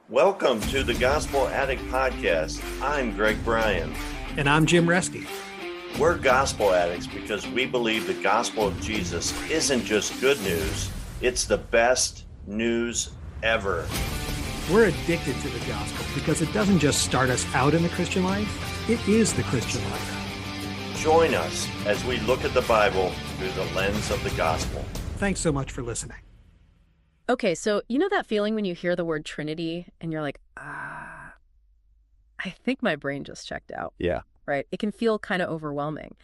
Welcome to the Gospel Addict Podcast. I'm Bryan. And I'm Jim Reski. We're gospel addicts because we believe the gospel of Jesus isn't just good news, it's the best news ever. We're addicted to the gospel because it doesn't just start us out in the Christian life, it is the Christian life. Join us as we look at the Bible through the lens of the gospel. Thanks so much for listening. Okay, so you know that feeling when you hear the word Trinity and you're like, I think my brain just checked out. Yeah. Right? It can feel kind of overwhelming.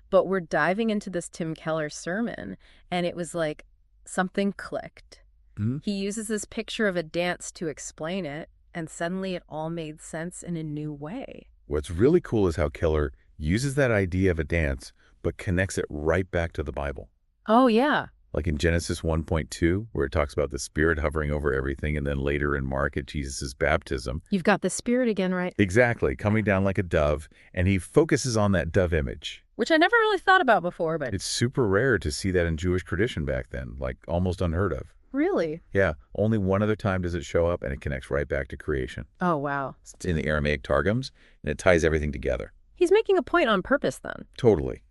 But we're diving into this Tim Keller sermon, and it was like something clicked. Mm-hmm. He uses this picture of a dance to explain it, and suddenly it all made sense in a new way. What's really cool is how Keller uses that idea of a dance, but connects it right back to the Bible. Oh, yeah. Like in Genesis 1.2, where it talks about the Spirit hovering over everything, and then later in Mark at Jesus' baptism. You've got the Spirit again, right? Exactly, coming down like a dove, and he focuses on that dove image. Which I never really thought about before, but... It's super rare to see that in Jewish tradition back then, like almost unheard of. Really? Yeah, only one other time does it show up, and it connects right back to creation. Oh, wow. It's in the Aramaic Targums, and it ties everything together. He's making a point on purpose, then. Totally.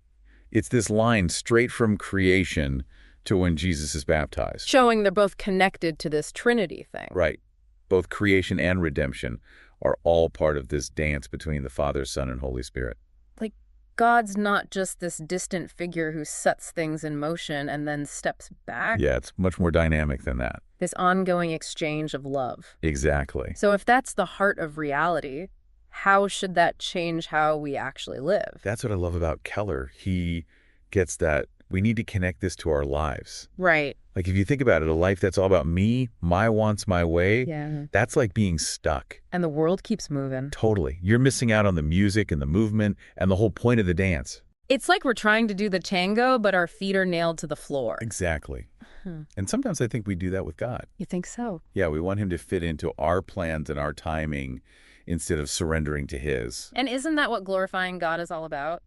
It's this line straight from creation to when Jesus is baptized. Showing they're both connected to this Trinity thing. Right. Both creation and redemption are all part of this dance between the Father, Son, and Holy Spirit. Like, God's not just this distant figure who sets things in motion and then steps back. Yeah, it's much more dynamic than that. This ongoing exchange of love. Exactly. So if that's the heart of reality, how should that change how we actually live? That's what I love about Keller. He gets that we need to connect this to our lives. Right. Like if you think about it, a life that's all about me, my wants, my way, Yeah. that's like being stuck. And the world keeps moving. Totally. You're missing out on the music and the movement and the whole point of the dance. It's like we're trying to do the tango, but our feet are nailed to the floor. Exactly. And sometimes I think we do that with God. You think so? Yeah, we want him to fit into our plans and our timing instead of surrendering to his. And isn't that what glorifying God is all about?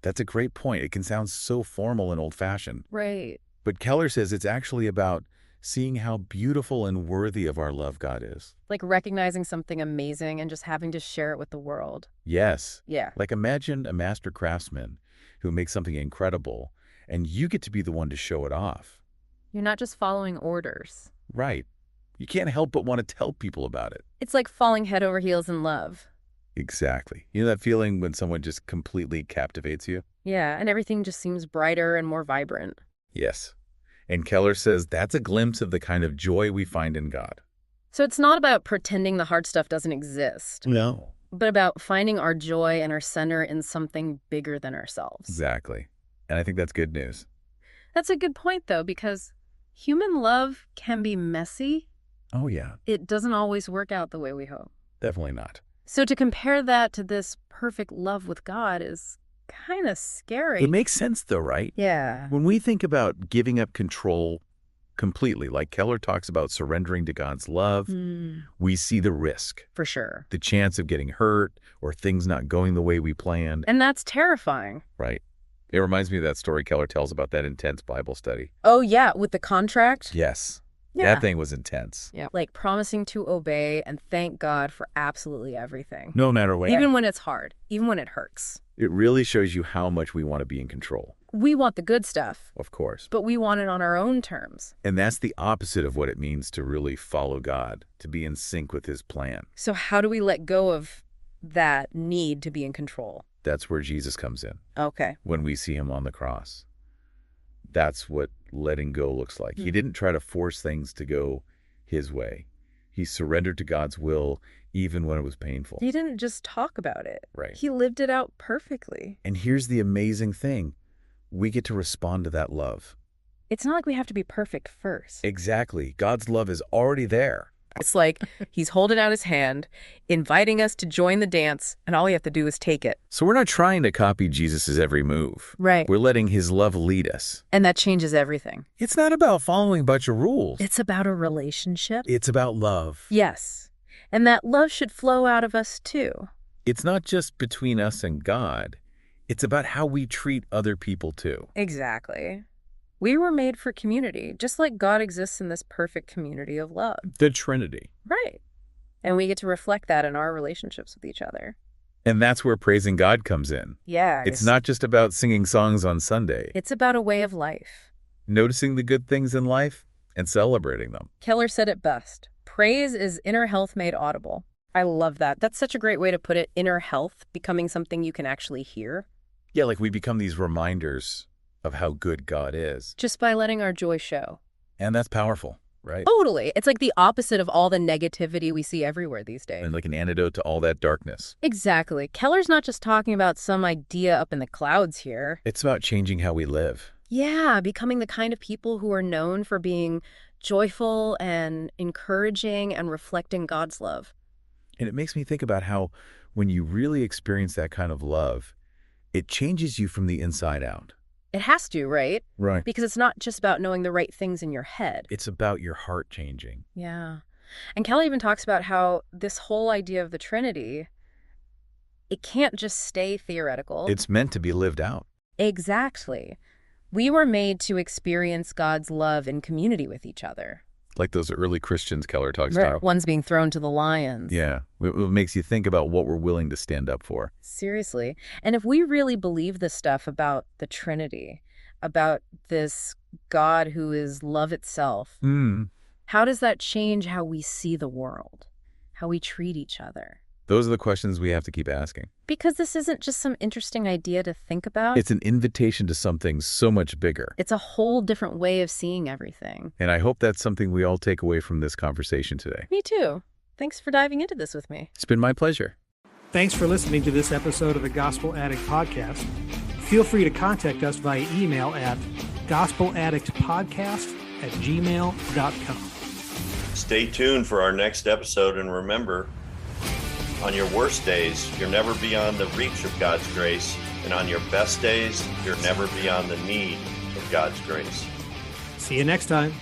That's a great point. It can sound so formal and old-fashioned. Right. But Keller says it's actually about seeing how beautiful and worthy of our love God is. Like recognizing something amazing and just having to share it with the world. Yes. Yeah. Like imagine a master craftsman who makes something incredible, and you get to be the one to show it off. You're not just following orders. Right. You can't help but want to tell people about it. It's like falling head over heels in love. Exactly. You know that feeling when someone just completely captivates you? Yeah, and everything just seems brighter and more vibrant. Yes. And Keller says that's a glimpse of the kind of joy we find in God. So it's not about pretending the hard stuff doesn't exist, No. but about finding our joy and our center in something bigger than ourselves. Exactly. And I think that's good news. That's a good point, though, because human love can be messy. Oh, yeah. It doesn't always work out the way we hope. Definitely not. So to compare that to this perfect love with God is kind of scary. It makes sense, though, right? Yeah. When we think about giving up control completely, like Keller talks about surrendering to God's love, we see the risk, For sure. the chance of getting hurt or things not going the way we planned. And that's terrifying. Right. It reminds me of that story Keller tells about that intense Bible study. Oh, yeah, with the contract? Yes. Yeah. That thing was intense. Yeah. Like promising to obey and thank God for absolutely everything. No matter what. Even when it's hard, even when it hurts. It really shows you how much we want to be in control. We want the good stuff, Of course. but we want it on our own terms. And that's the opposite of what it means to really follow God, to be in sync with his plan. So how do we let go of that need to be in control? That's where Jesus comes in, Okay. when we see him on the cross. That's what letting go looks like. He didn't try to force things to go his way. He surrendered to God's will even when it was painful. He didn't just talk about it. Right. He lived it out perfectly. And here's the amazing thing. We get to respond to that love. It's not like we have to be perfect first. Exactly. God's love is already there. It's like he's holding out his hand, inviting us to join the dance, and all we have to do is take it. So we're not trying to copy Jesus' every move. Right. We're letting his love lead us. And that changes everything. It's not about following a bunch of rules. It's about a relationship. It's about love. Yes. And that love should flow out of us too. It's not just between us and God. It's about how we treat other people too. Exactly. We were made for community, just like God exists in this perfect community of love. The Trinity. Right. And we get to reflect that in our relationships with each other. And that's where praising God comes in. Yeah. It's not just about singing songs on Sunday. It's about a way of life. Noticing the good things in life and celebrating them. Keller said it best. Praise is inner health made audible. I love that. That's such a great way to put it. Inner health becoming something you can actually hear. Yeah, like we become these reminders of how good God is. Just by letting our joy show. And that's powerful, right? Totally. It's like the opposite of all the negativity we see everywhere these days. And like an antidote to all that darkness. Exactly. Keller's not just talking about some idea up in the clouds here. It's about changing how we live. Yeah, becoming the kind of people who are known for being joyful and encouraging and reflecting God's love. And it makes me think about how when you really experience that kind of love, it changes you from the inside out. It has to, right? Right. Because it's not just about knowing the right things in your head. It's about your heart changing. Yeah. And Kelly even talks about how this whole idea of the Trinity, it can't just stay theoretical. It's meant to be lived out. Exactly. We were made to experience God's love in community with each other. Like those early Christians Keller talks about. Ones being thrown to the lions. Yeah. It makes you think about what we're willing to stand up for. Seriously. And if we really believe this stuff about the Trinity, about this God who is love itself, how does that change how we see the world, how we treat each other? Those are the questions we have to keep asking. Because this isn't just some interesting idea to think about. It's an invitation to something so much bigger. It's a whole different way of seeing everything. And I hope that's something we all take away from this conversation today. Me too. Thanks for diving into this with me. It's been my pleasure. Thanks for listening to this episode of the Gospel Addict Podcast. Feel free to contact us via email at gospeladdictpodcast@gmail.com. Stay tuned for our next episode, and remember, on your worst days, you're never beyond the reach of God's grace, and on your best days, you're never beyond the need of God's grace. See you next time.